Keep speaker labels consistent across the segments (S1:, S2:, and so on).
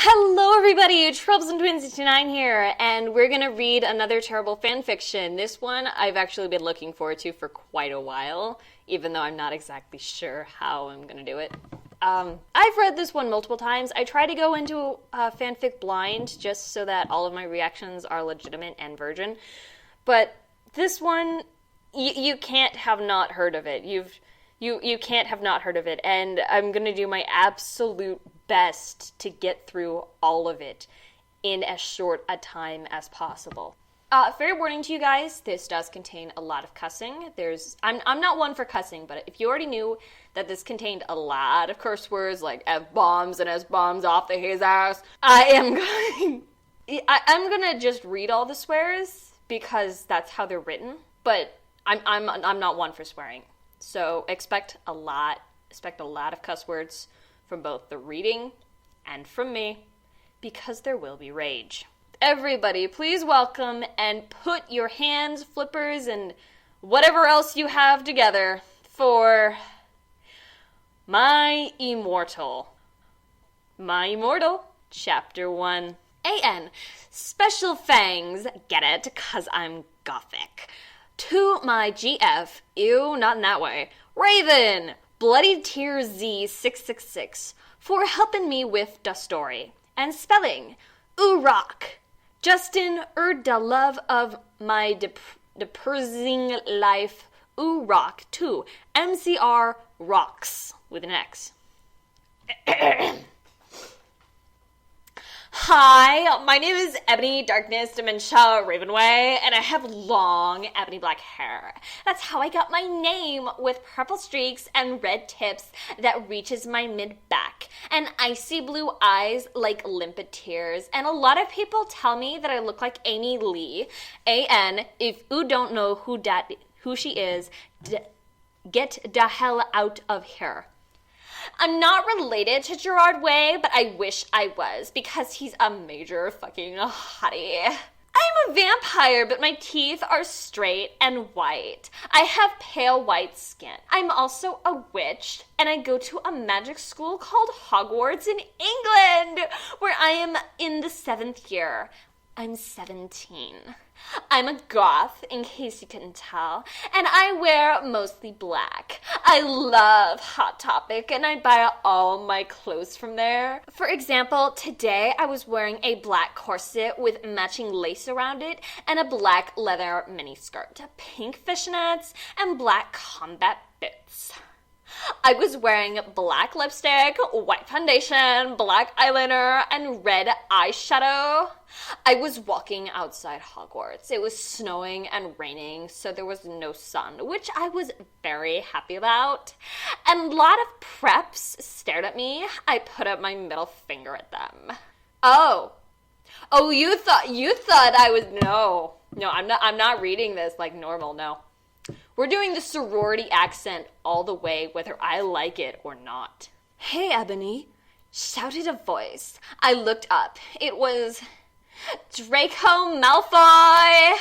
S1: Hello everybody, Trobs and Twins69 here, and we're gonna read another terrible fanfiction. This one I've actually been looking forward to for quite a while, even though I'm not exactly sure how I'm gonna do it. I've read this one multiple times. I try to go into fanfic blind just so that all of my reactions are legitimate and virgin, but this one, you can't have not heard of it. You can't have not heard of it, and I'm gonna do my absolute best to get through all of it in as short a time as possible. Fair warning to you guys, this does contain a lot of cussing. I'm not one for cussing, but if you already knew that this contained a lot of curse words like F-bombs and S-bombs off the his ass, I'm gonna just read all the swears because that's how they're written, but I'm not one for swearing. So expect a lot of cuss words from both the reading and from me, because there will be rage. Everybody, please welcome and put your hands, flippers, and whatever else you have together for My Immortal. My Immortal, Chapter 1. A.N. Special fangs, get it, 'cause I'm gothic. To my GF, ew, not in that way, Raven, Bloody Tears Z666, for helping me with the story. And spelling, rock. Justin, the love of my depressing life, rock, too. MCR rocks, with an X. Hi, my name is Ebony Darkness Dementia Ravenway, and I have long ebony black hair. That's how I got my name, with purple streaks and red tips that reaches my mid-back, and icy blue eyes like limpid tears, and a lot of people tell me that I look like Amy Lee. A.N., if you don't know who she is, get the hell out of here. I'm not related to Gerard Way, but I wish I was, because he's a major fucking hottie. I'm a vampire, but my teeth are straight and white. I have pale white skin. I'm also a witch, and I go to a magic school called Hogwarts in England, where I am in the 7th year. I'm 17. I'm a goth, in case you couldn't tell, and I wear mostly black. I love Hot Topic, and I buy all my clothes from there. For example, today I was wearing a black corset with matching lace around it, and a black leather miniskirt, pink fishnets, and black combat boots. I was wearing black lipstick, white foundation, black eyeliner, and red eyeshadow. I was walking outside Hogwarts. It was snowing and raining, so there was no sun, which I was very happy about. And a lot of preps stared at me. I put up my middle finger at them. Oh, you thought I was, no, I'm not reading this like normal, no. We're doing the sorority accent all the way, whether I like it or not. Hey, Ebony, shouted a voice. I looked up. It was Draco Malfoy.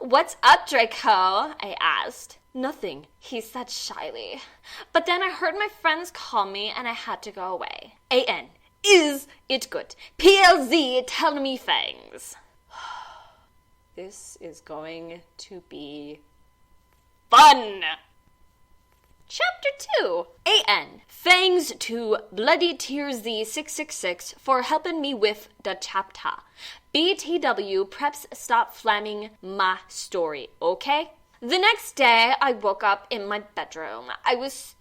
S1: What's up, Draco? I asked. Nothing, he said shyly. But then I heard my friends call me and I had to go away. A.N. Is it good? PLZ, tell me things. This is going to be fun! Chapter 2. A.N. Thanks to Bloody Tears Z666 for helping me with the chapter. BTW, preps stop flamming my story, okay? The next day, I woke up in my bedroom. It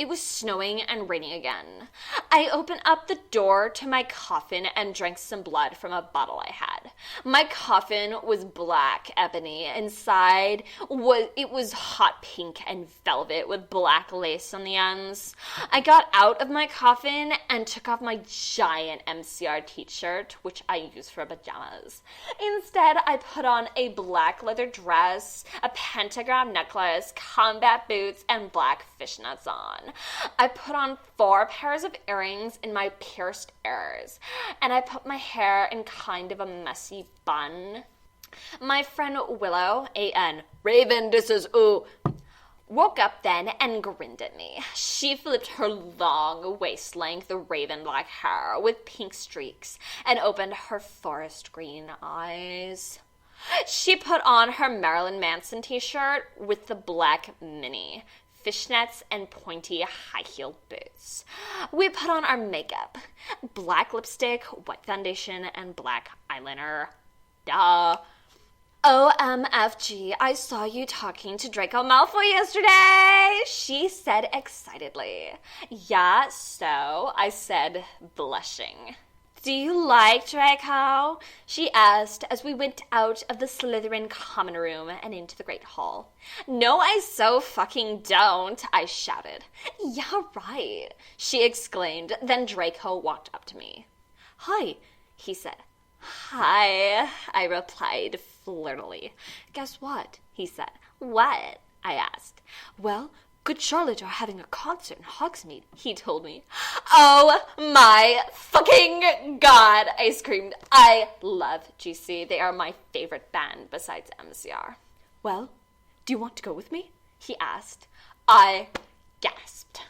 S1: was snowing and raining again. I opened up the door to my coffin and drank some blood from a bottle I had. My coffin was black ebony. Inside, it was hot pink and velvet with black lace on the ends. I got out of my coffin and took off my giant MCR t-shirt, which I use for pajamas. Instead, I put on a black leather dress, a pentagram necklace, combat boots, and black fishnets on. I put on 4 pairs of earrings in my pierced ears, and I put my hair in kind of a messy bun. My friend Willow, A.N. Raven, this is ooh, woke up then and grinned at me. She flipped her long waist-length raven black hair with pink streaks and opened her forest green eyes. She put on her Marilyn Manson t-shirt with the black mini, fishnets, and pointy high-heeled boots. We put on our makeup, black lipstick, white foundation, and black eyeliner. Duh. OMFG, I saw you talking to Draco Malfoy yesterday, she said excitedly. Yeah, so, I said, blushing. Do you like Draco? She asked as we went out of the Slytherin common room and into the Great Hall. No, I so fucking don't, I shouted. Yeah, right, she exclaimed. Then Draco walked up to me. Hi, he said. Hi, I replied flirtily. Guess what? He said. What? I asked. Well, Good Charlotte are having a concert in Hogsmeade, he told me. Oh my fucking god, I screamed. I love GC. They are my favorite band besides MCR. Well, do you want to go with me? He asked. I gasped.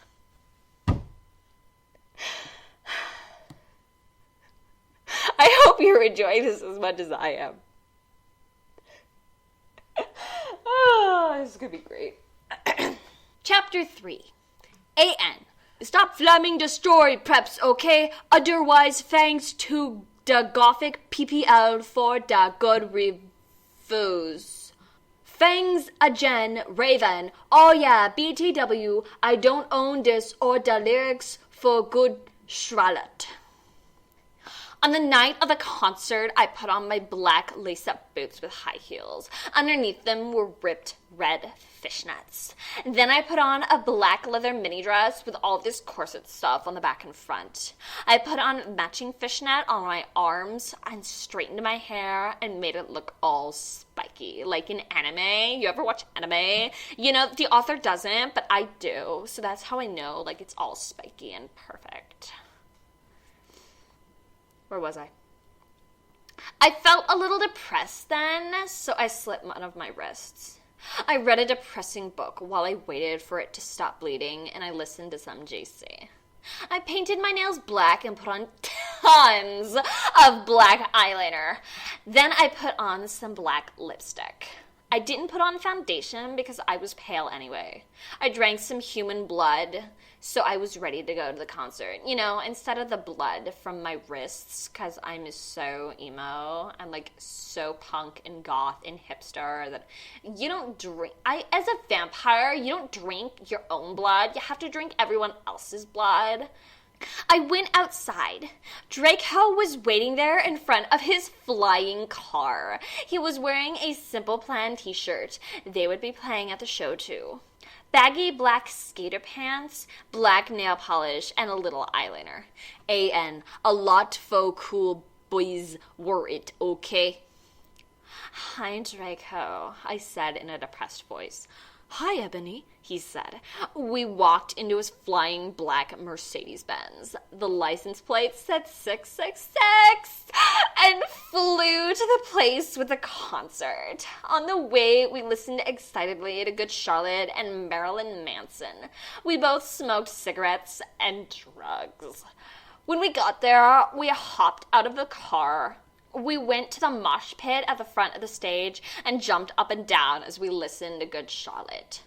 S1: I hope you're enjoying this as much as I am. Oh, this is going to be great. Chapter 3. A.N. Stop flaming the story preps, okay? Otherwise, thanks to the Gothic PPL for the good reviews. Thanks again, Raven. Oh yeah, BTW, I don't own this or the lyrics for Good Charlotte. On the night of the concert, I put on my black lace-up boots with high heels. Underneath them were ripped red fishnets. Then I put on a black leather mini dress with all this corset stuff on the back and front. I put on matching fishnet on my arms and straightened my hair and made it look all spiky, like in anime. You ever watch anime? You know, the author doesn't, but I do. So that's how I know, like, it's all spiky and perfect. Where was I? I felt a little depressed then, so I slit one of my wrists. I read a depressing book while I waited for it to stop bleeding, and I listened to some JC. I painted my nails black and put on tons of black eyeliner. Then I put on some black lipstick. I didn't put on foundation because I was pale anyway. I drank some human blood, so I was ready to go to the concert. You know, instead of the blood from my wrists, because I'm so emo and like so punk and goth and hipster that you don't drink. As a vampire, you don't drink your own blood. You have to drink everyone else's blood. I went outside. Draco was waiting there in front of his flying car. He was wearing a Simple Plan t-shirt. They would be playing at the show too. Baggy black skater pants, black nail polish, and a little eyeliner. A.N. A lot faux cool boys were it, okay? Hi, Draco, I said in a depressed voice. Hi, Ebony, he said. We walked into his flying black Mercedes-Benz. The license plate said 666 and flew to the place with the concert. On the way, we listened excitedly to Good Charlotte and Marilyn Manson. We both smoked cigarettes and drugs. When we got there, we hopped out of the car. We went to the mosh pit at the front of the stage and jumped up and down as we listened to Good Charlotte.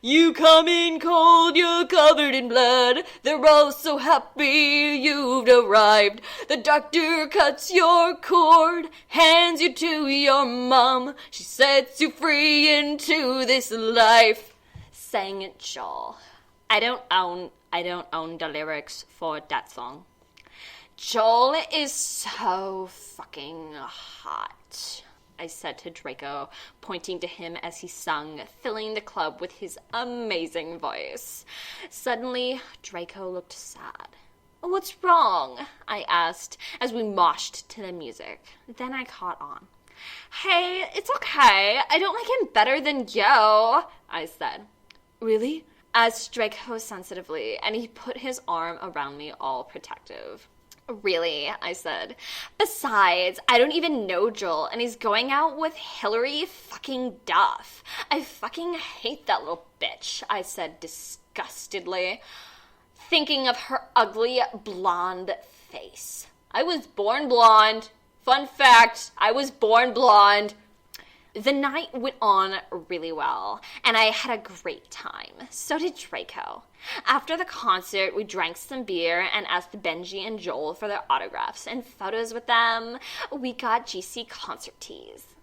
S1: You come in cold, you're covered in blood. They're all so happy you've arrived. The doctor cuts your cord, hands you to your mom. She sets you free into this life, sang Joel. I don't own the lyrics for that song. Joel is so fucking hot, I said to Draco, pointing to him as he sung, filling the club with his amazing voice. Suddenly, Draco looked sad. What's wrong? I asked as we moshed to the music. Then I caught on. Hey, it's okay. I don't like him better than you, I said. Really? Asked Draco sensitively, and he put his arm around me all protective. Really, I said. Besides, I don't even know Joel, and he's going out with Hillary fucking Duff. I fucking hate that little bitch, I said disgustedly, thinking of her ugly blonde face. I was born blonde. Fun fact, I was born blonde. The night went on really well, and I had a great time. So did Draco. After the concert, we drank some beer and asked Benji and Joel for their autographs and photos with them. We got GC concert tees.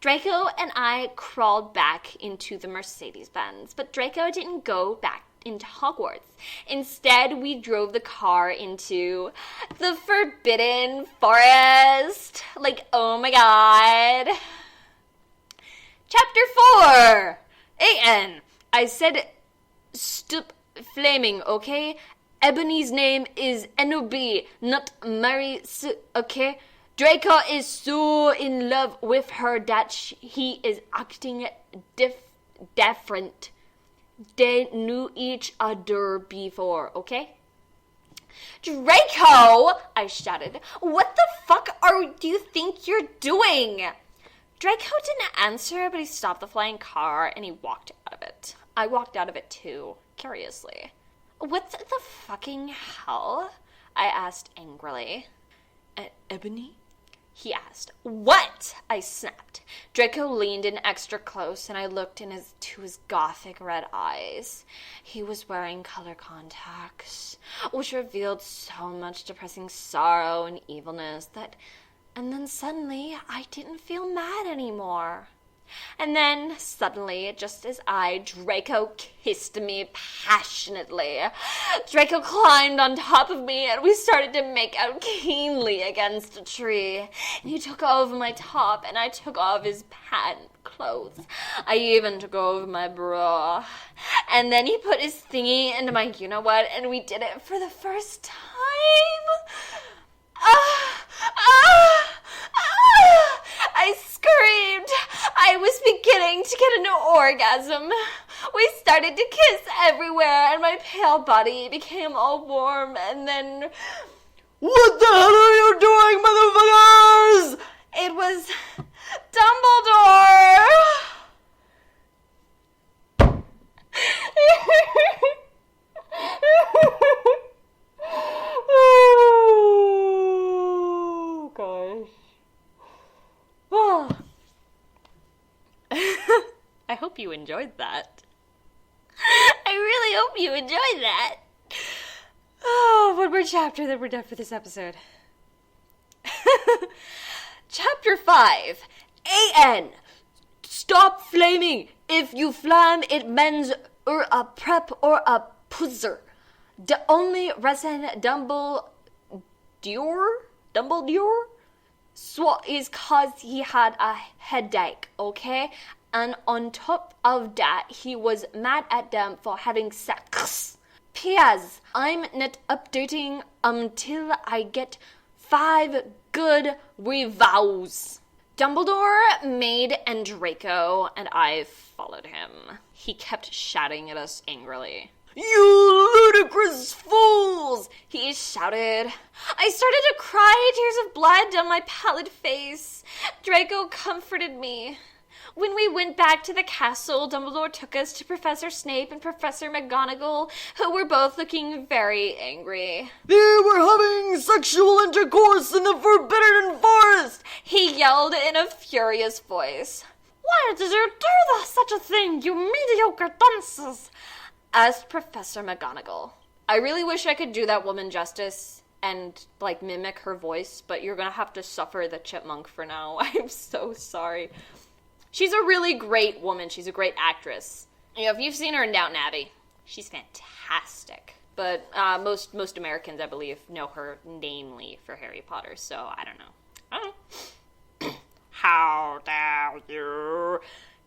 S1: Draco and I crawled back into the Mercedes-Benz, but Draco didn't go back into Hogwarts. Instead, we drove the car into the Forbidden Forest. Like, oh my god. Chapter 4! A.N. I said, stop flaming, okay? Ebony's name is N.O.B., not Mary, okay? Draco is so in love with her that he is acting different. They knew each other before, okay? Draco! I shouted. What the fuck do you think you're doing? Draco didn't answer, but he stopped the flying car and he walked out of it. I walked out of it too, curiously. What the fucking hell? I asked angrily. Ebony? He asked. What? I snapped. Draco leaned in extra close and I looked into his gothic red eyes. He was wearing color contacts, which revealed so much depressing sorrow and evilness and then suddenly, I didn't feel mad anymore. And then, suddenly, just as Draco kissed me passionately. Draco climbed on top of me, and we started to make out keenly against a tree. And he took off my top, and I took off his patent clothes. I even took off my bra. And then he put his thingy into my you-know-what, and we did it for the first time. I screamed. I was beginning to get an orgasm. We started to kiss everywhere, and my pale body became all warm, and then... What the hell are you doing, motherfuckers? It was Dumbledore. Oh, gosh. Oh. I hope you enjoyed that. I really hope you enjoyed that. Oh, one more chapter, then we're done for this episode. Chapter 5. A.N. Stop flaming. If you flam, it means a prep or a puzzer. The only reason Dumbledore is cause he had a headache, okay? And on top of that, he was mad at them for having sex. P.S. I'm not updating until I get 5 good reviews. Dumbledore made and Draco, and I followed him. He kept shouting at us angrily. You ludicrous fools! He shouted. I started to cry, tears of blood down my pallid face. Draco comforted me. When we went back to the castle, Dumbledore took us to Professor Snape and Professor McGonagall, who were both looking very angry. They were having sexual intercourse in the Forbidden Forest! He yelled in a furious voice. Why did you do such a thing, you mediocre dunces? Asked Professor McGonagall. I really wish I could do that woman justice and, mimic her voice, but you're gonna have to suffer the chipmunk for now. I'm so sorry. She's a really great woman. She's a great actress. If you've seen her in Downton Abbey, she's fantastic. But most Americans, I believe, know her namely for Harry Potter, so I don't know. How dare you?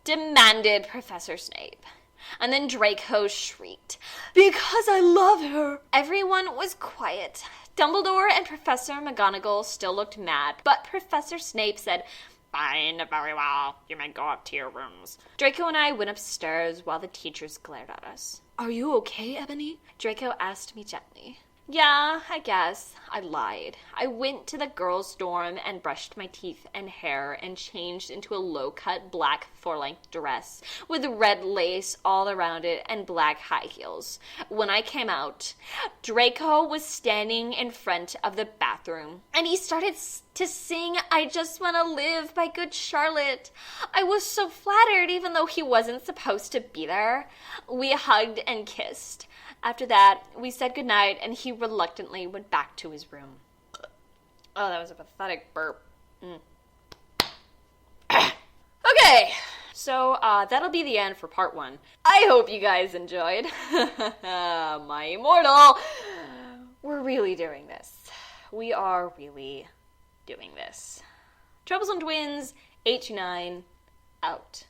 S1: Demanded Professor Snape. And then Draco shrieked, because I love her. Everyone was quiet. Dumbledore and Professor McGonagall still looked mad, but Professor Snape said, Fine, very well. You may go up to your rooms. Draco and I went upstairs while the teachers glared at us. Are you okay, Ebony? Draco asked me gently. Yeah, I guess. I lied. I went to the girls' dorm and brushed my teeth and hair and changed into a low-cut black floor-length dress with red lace all around it and black high heels. When I came out, Draco was standing in front of the bathroom and he started to sing I Just Wanna Live by Good Charlotte. I was so flattered even though he wasn't supposed to be there. We hugged and kissed. After that, we said goodnight, and he reluctantly went back to his room. Oh, that was a pathetic burp. Okay, so that'll be the end for part 1. I hope you guys enjoyed. My Immortal. We're really doing this. We are really doing this. Troublesome Twins, 829, out.